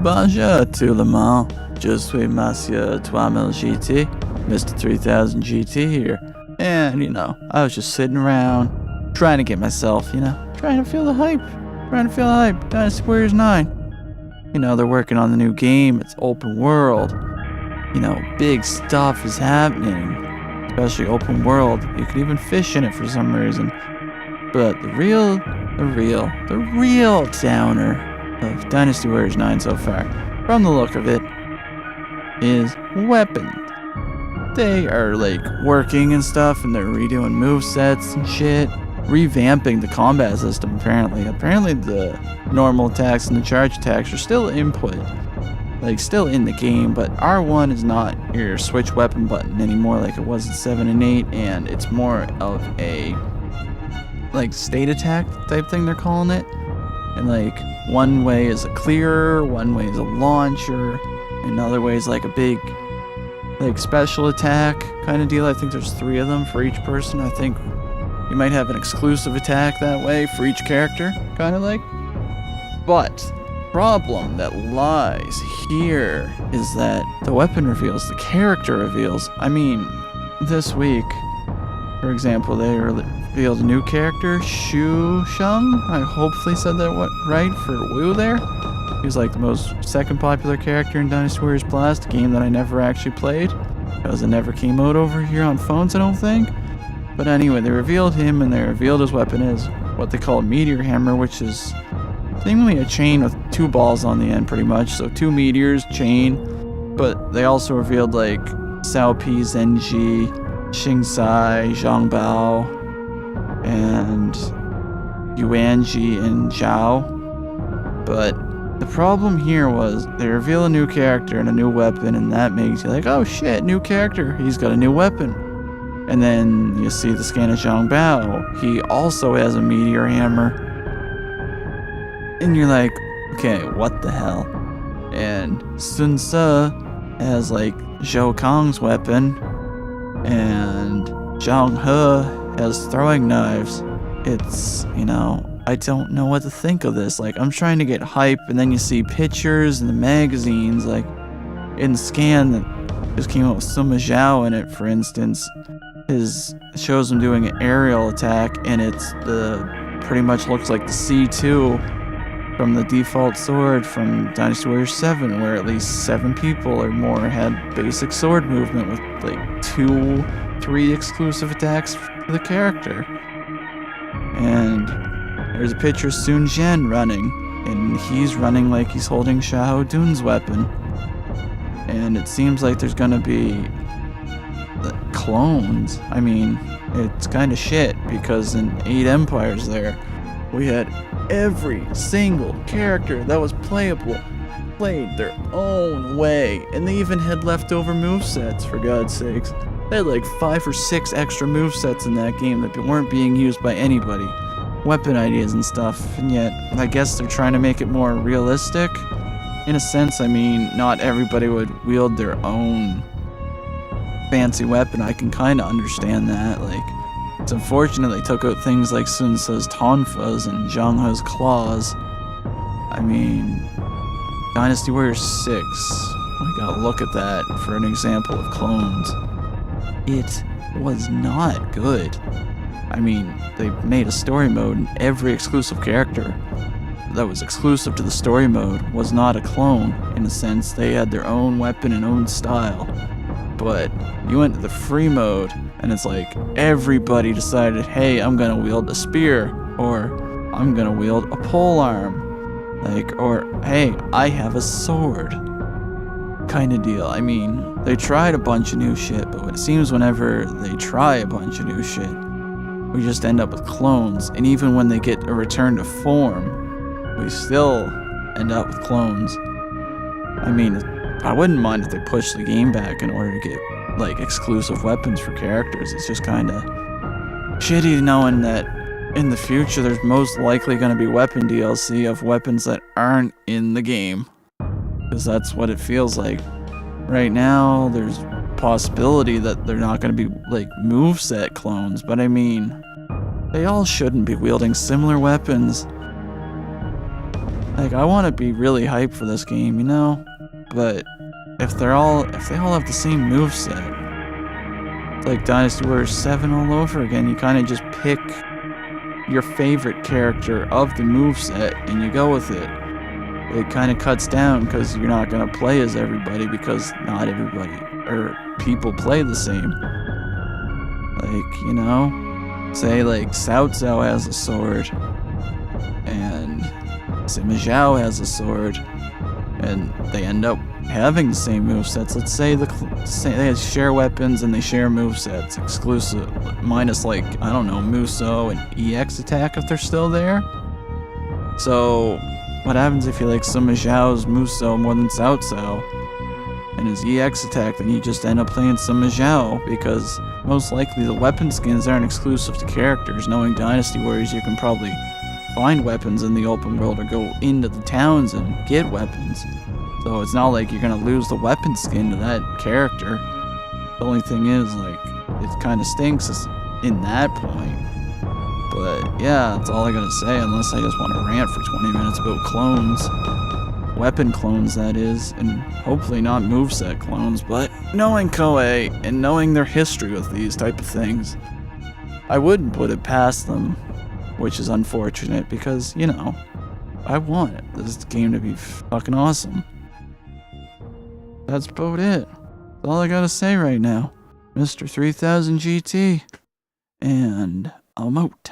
Bonjour tout le monde. Je suis Monsieur 3000 GT, Mr. 3000 GT here. And, I was just sitting around, trying to get myself, trying to feel the hype. Dynasty Warriors 9. They're working on the new game. It's open world. Big stuff is happening. Especially open world. You could even fish in it for some reason. But the real downer of Dynasty Warriors 9 so far, from the look of it, is weapons. They are working and stuff, and they're redoing movesets and shit, revamping the combat system. Apparently the normal attacks and the charge attacks are still input, still in the game, but R1 is not your switch weapon button anymore like it was in 7 and 8, and it's more of a state attack type thing they're calling it. And one way is a clearer, one way is a launcher, another way is a big special attack kind of deal. I think there's 3 of them for each person. I think you might have an exclusive attack that way for each character, kind of But problem that lies here is that the weapon reveals, the character reveals. I mean, this week, for example, they revealed a new character, Shu Sheng. I hopefully said that right for Wu there. He's the most second popular character in Dynasty Warriors Blast, a game that I never actually played, because it never came out over here on phones, I don't think. But anyway, they revealed him, and they revealed his weapon is what they call a meteor hammer, which is seemingly a chain with 2 balls on the end, pretty much. So 2 meteors, chain. But they also revealed Cao Pi, Zenji, Xingzai, Zhangbao, and Yuanji and Zhao. But the problem here was they reveal a new character and a new weapon, and that makes you oh shit, new character, he's got a new weapon. And then you see the scan of Zhangbao, he also has a meteor hammer. And you're okay, what the hell? And Sun Ce has Zhou Kang's weapon, and Zhang He has throwing knives. It's, I don't know what to think of this. I'm trying to get hype, and then you see pictures in the magazines, in the scan that just came out with Sima Zhao in it, for instance. It shows him doing an aerial attack, and it's pretty much looks like the C2 from the default sword from Dynasty Warriors 7, where at least 7 people or more had basic sword movement with 2-3 exclusive attacks for the character. And there's a picture of Sun Jian running, and he's running like he's holding Xiahou Dun's weapon. And it seems like there's gonna be clones. I mean, it's kind of shit, because in 8 Empires there, we had every single character that was playable played their own way, and they even had leftover movesets, for God's sakes. They had 5 or 6 extra movesets in that game that weren't being used by anybody. Weapon ideas and stuff, and yet I guess they're trying to make it more realistic. In a sense, I mean, not everybody would wield their own fancy weapon. I can kind of understand that. It's unfortunate they took out things like Sun Ce's tonfas and Zhang He's claws. I mean, Dynasty Warriors 6, we gotta look at that for an example of clones. It was not good. I mean, they made a story mode, and every exclusive character that was exclusive to the story mode was not a clone, in a sense. They had their own weapon and own style. But you went to the free mode, and it's everybody decided, hey, I'm gonna wield a spear, or I'm gonna wield a pole arm, or hey, I have a sword, kind of deal. I mean, they tried a bunch of new shit, but it seems whenever they try a bunch of new shit, we just end up with clones. And even when they get a return to form, we still end up with clones. I mean, I wouldn't mind if they pushed the game back in order to get exclusive weapons for characters. It's just kind of shitty knowing that in the future there's most likely going to be weapon DLC of weapons that aren't in the game, because that's what it feels like. Right now there's possibility that they're not going to be moveset clones, but I mean, they all shouldn't be wielding similar weapons. Like, I want to be really hyped for this game, you know? But if they all have the same moveset, it's like Dynasty Warriors 7 all over again. You kind of just pick your favorite character of the moveset and you go with it. It kind of cuts down because you're not going to play as everybody because not everybody or people play the same. Like, you know, say like Cao Cao has a sword and Sima Zhao has a sword and they end up having the same movesets. Let's say they share weapons and they share movesets exclusive, minus like, I don't know, Muso and EX attack if they're still there. So what happens if you like Sima Zhao's Muso more than Cao Cao and his EX attack? Then you just end up playing Sima Zhao because most likely the weapon skins aren't exclusive to characters. Knowing Dynasty Warriors, you can probably find weapons in the open world or go into the towns and get weapons. So it's not like you're gonna lose the weapon skin to that character. The only thing is, like, it kind of stinks in that point. But yeah, that's all I gotta say, unless I just want to rant for 20 minutes about clones. Weapon clones, that is, and hopefully not moveset clones. But knowing Koei and knowing their history with these type of things, I wouldn't put it past them, which is unfortunate because, you know, I want this game to be fucking awesome. That's about it. That's all I gotta say right now. Mr. 3000 GT. And I'm out.